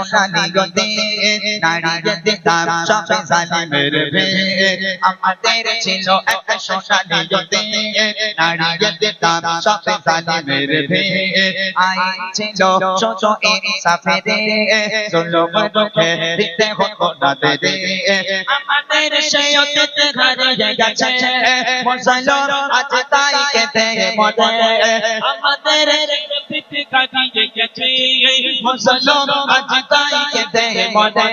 সোনালি দিন দাঁড়িয়ে দিতাম সব জালিমের ভিড় আমাদের ছিল এক সোনালি দিন দাঁড়িয়ে দিতাম সব জালিমের ভিড় আইন ছিল ছোট ইনসাফের জুলুম রুখে দিতে হতো না দেরি আমাদের সেই অতীত হারিয়ে গেছে মুসলমান আজ তাই কেঁদে মরে আমাদের পিঠে কাটিয়ে গেছে মুসলমান আজ তাই কেঁদে মরে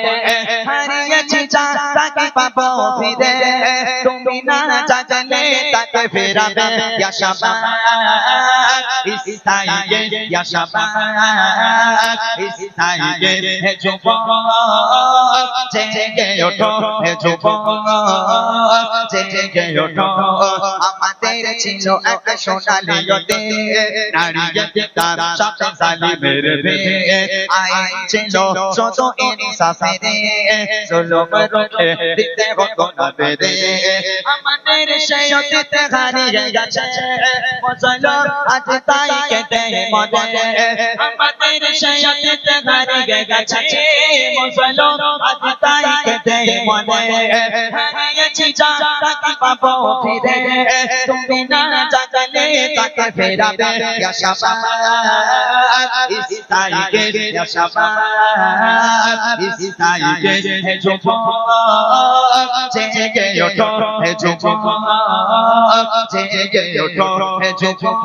হারিয়েছি যা তাকে পাবো ফিরে তুমি না জানলে তাকে ফেরাবে ইয়া শাবাব ইস্তাইগে ইয়া শাবাব ইস্তাইগে হে যুবক জেগে ওঠো হে যুবক জেগে ওঠো আমাদের ছিল এক সোনালি দিন দাঁড়িয়ে দিতাম সব জালিমের ভিড় আইন ছিল ছোট ইনসাফের জুলুম রুখে দিতে হতো না দেরি আমাদের সেই অতীত হারিয়ে গেছে মুসলমান আজ তাই কেঁদে মরে আমাদের সেই অতীত হারিয়ে গেছে মুসলমান আজ তাই কেঁদে মরে হারিয়েছি যা তাকে পাবো ফিরে তুমি না জানলে তাকে ফেরাবে ইয়া শাবাব ইস্তাইগে ইয়া শাবাব ইস্তাইগে হে যুবক জেগে ওঠো হে যুবক জেগে ওঠো হে যুবক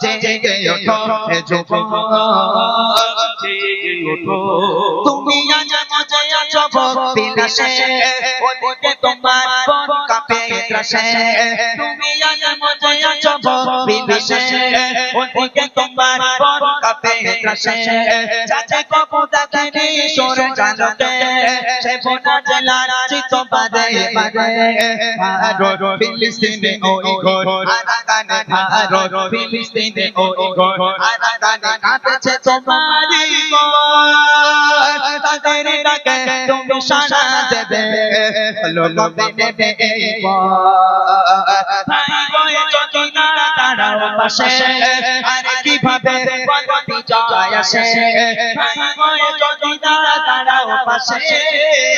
জেগে ওঠো হে যুবক জেগে ওঠো তুমি আজ মজে আছো বিলাসে ওদিকে তোমার মন কাঁপে ত্রাসে তুমি আজ মজে আছো বিলাসে ওদিকে তোমার মন কাঁপে ত্রাসে চাচে কবু দেখেনি সরে জানতে সে বোনা জেলার চিত বাদে বাদে ভারত ফিলিস্তিনে ওই ঘর আরাকানে ভারত ফিলিস্তিনে ওই ঘর আরাকানে কাঁপছে তোমারই ঘর তাদের ডাকে তুমি সাড়া দেবে লোলো দেবে ভাই বয়ে যদি না দাঁড়াও পাশে আর কিভাবে বলবি জয় আসে ভাই বয়ে যদি না দাঁড়াও পাশে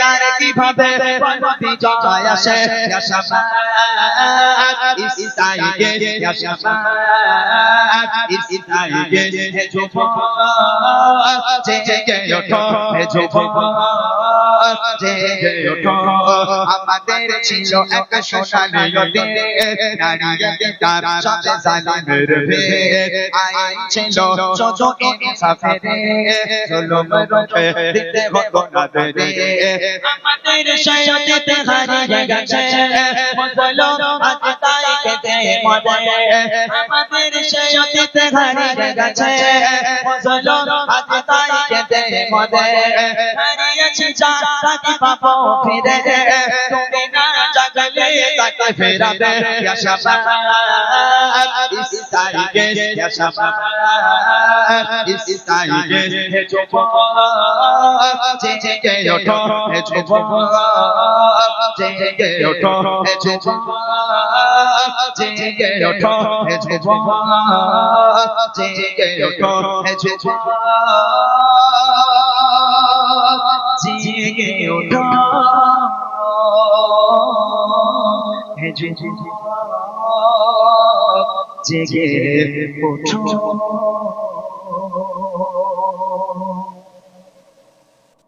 আর কিভাবে বলবি জয় আসে ইয়া শাবাব ইস্তাইগে ইয়া শাবাব ইস্তাইগে হে যুবক জেগে ওঠো হে যুবক জেগে ওঠো আমাদের ছিল এক সোনালি দিন দাঁড়িয়ে দিতাম সব জালিমের ভিড় আইন ছিল ছোট ইনসাফের জুলুম রুখে দিতে হতো না দেরি আমাদের সেই অতীত হারিয়ে গেছে মুসলমান আজ তাই কেঁদে মরে আমাদের সেই অতীত হারিয়ে গেছে মুসলমান আজ তাই কেঁদে মরে হারিয়েছি যা তাকে পাবো ফিরে তুমি না জানলে তাকে ফেরাবে ইয়া শাবাব ইস্তাইগে ইয়া শাবাব ইস্তাইগে হে যুবক জেগে ওঠো হে যুবক জেগে ওঠো হে যুবক জেগে ওঠো হে যুবক জেগে ওঠো হে যুবক জেগে ওঠো হে যুবক জেগে ওঠো